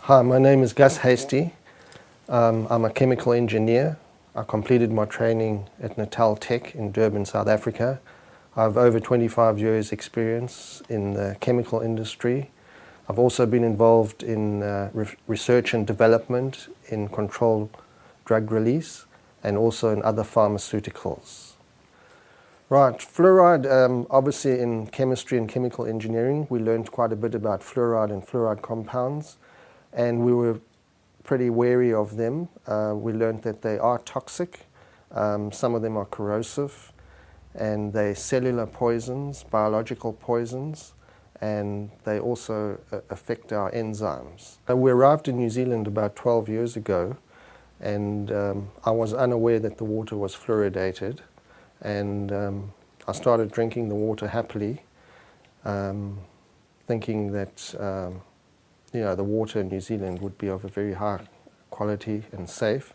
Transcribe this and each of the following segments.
Hi, my name is Gus Hastie. I'm a chemical engineer. I completed my training at Natal Tech in Durban, South Africa. I have over 25 years experience in the chemical industry. I've also been involved in research and development in controlled drug release and also in other pharmaceuticals. Right, fluoride, obviously in chemistry and chemical engineering, we learned quite a bit about fluoride and fluoride compounds, and we were pretty wary of them. We learned that they are toxic, some of them are corrosive, and they're cellular poisons, biological poisons, and they also affect our enzymes. We arrived in New Zealand about 12 years ago, and I was unaware that the water was fluoridated, and I started drinking the water happily, thinking that the water in New Zealand would be of a very high quality and safe.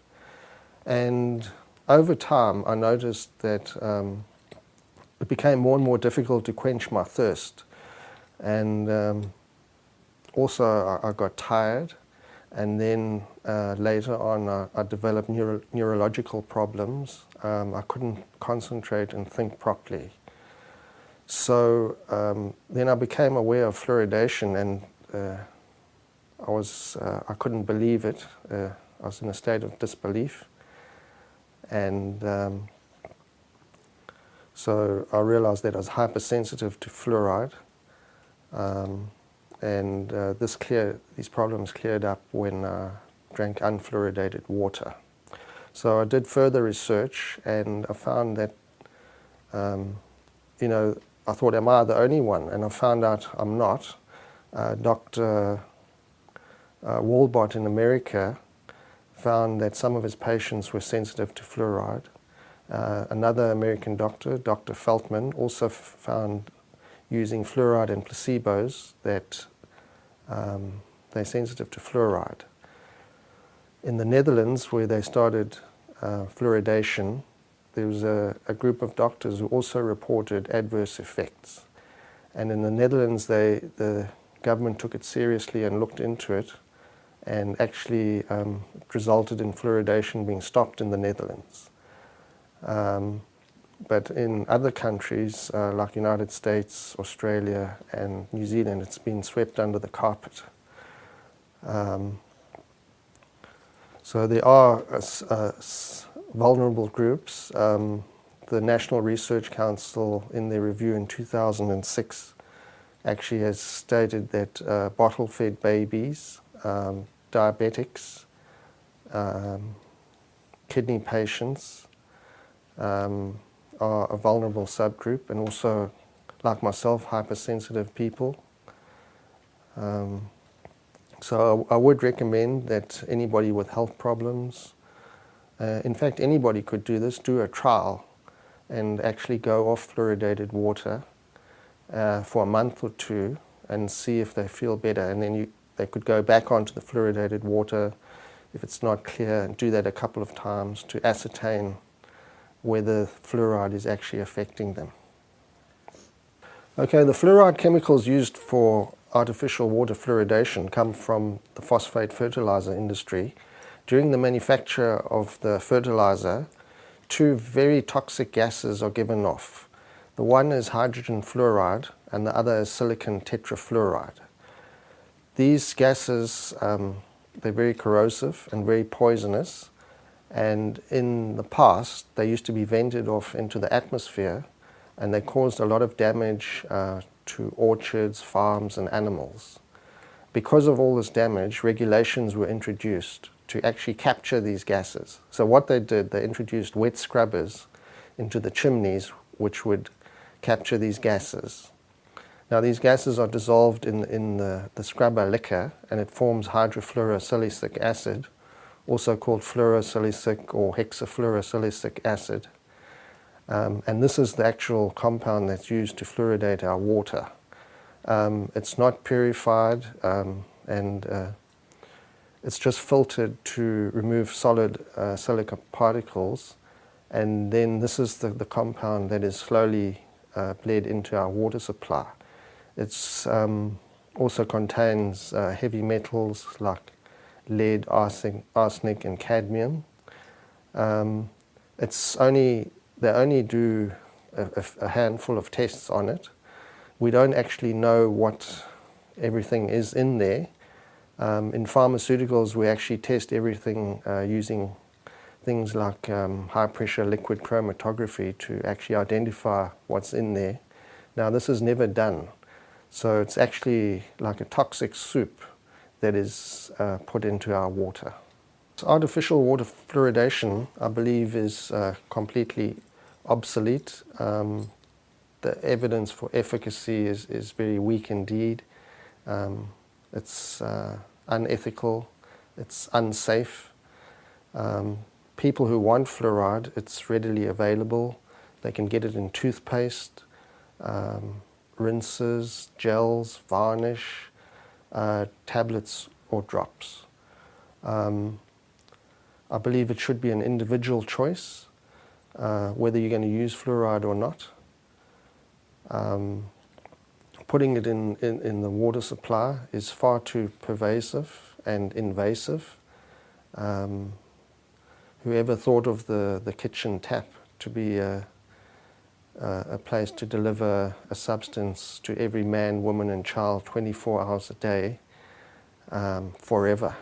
And over time, I noticed that it became more and more difficult to quench my thirst. And also I got tired, and then later on I developed neurological problems. I couldn't concentrate and think properly. So then I became aware of fluoridation, and I couldn't believe it. I was in a state of disbelief, and so I realized that I was hypersensitive to fluoride, and these problems cleared up when I drank unfluoridated water. So I did further research, and I found that, I thought, am I the only one? And I found out I'm not. Dr. Walbot in America found that some of his patients were sensitive to fluoride. Another American doctor, Dr. Feltman, also found using fluoride and placebos that they're sensitive to fluoride. In the Netherlands, where they started fluoridation, there was a group of doctors who also reported adverse effects. And in the Netherlands, the government took it seriously and looked into it, and actually resulted in fluoridation being stopped in the Netherlands. But in other countries, like United States, Australia, and New Zealand, it's been swept under the carpet. So there are vulnerable groups. The National Research Council, in their review in 2006, actually has stated that bottle-fed babies, diabetics, kidney patients are a vulnerable subgroup, and also, like myself, hypersensitive people. So I would recommend that anybody with health problems, in fact anybody could do this, do a trial and actually go off fluoridated water for a month or two and see if they feel better, and then they could go back onto the fluoridated water if it's not clear, and do that a couple of times to ascertain whether fluoride is actually affecting them. Okay, the fluoride chemicals used for artificial water fluoridation come from the phosphate fertilizer industry. During the manufacture of the fertilizer, two very toxic gases are given off. The one is hydrogen fluoride, and the other is silicon tetrafluoride. These gases, they're very corrosive and very poisonous, and in the past they used to be vented off into the atmosphere, and they caused a lot of damage to orchards, farms, and animals. Because of all this damage, regulations were introduced to actually capture these gases. So what they did, they introduced wet scrubbers into the chimneys which would capture these gases. Now these gases are dissolved in the scrubber liquor, and it forms hydrofluorosilicic acid, also called fluorosilicic or hexafluorosilicic acid. And this is the actual compound that's used to fluoridate our water. It's not purified, and it's just filtered to remove solid silica particles, and then this is the compound that is slowly bled into our water supply. It's also contains heavy metals like lead, arsenic and cadmium. They only do a handful of tests on it. We don't actually know what everything is in there. In pharmaceuticals, we actually test everything using things like high pressure liquid chromatography to actually identify what's in there. Now, this is never done. So it's actually like a toxic soup that is put into our water. Artificial water fluoridation, I believe, is completely obsolete. The evidence for efficacy is very weak indeed. It's unethical, it's unsafe. People who want fluoride, it's readily available. They can get it in toothpaste, rinses, gels, varnish, tablets or drops. I believe it should be an individual choice, whether you're going to use fluoride or not. Putting it in the water supply is far too pervasive and invasive. Whoever thought of the kitchen tap to be a place to deliver a substance to every man, woman and child 24 hours a day, forever.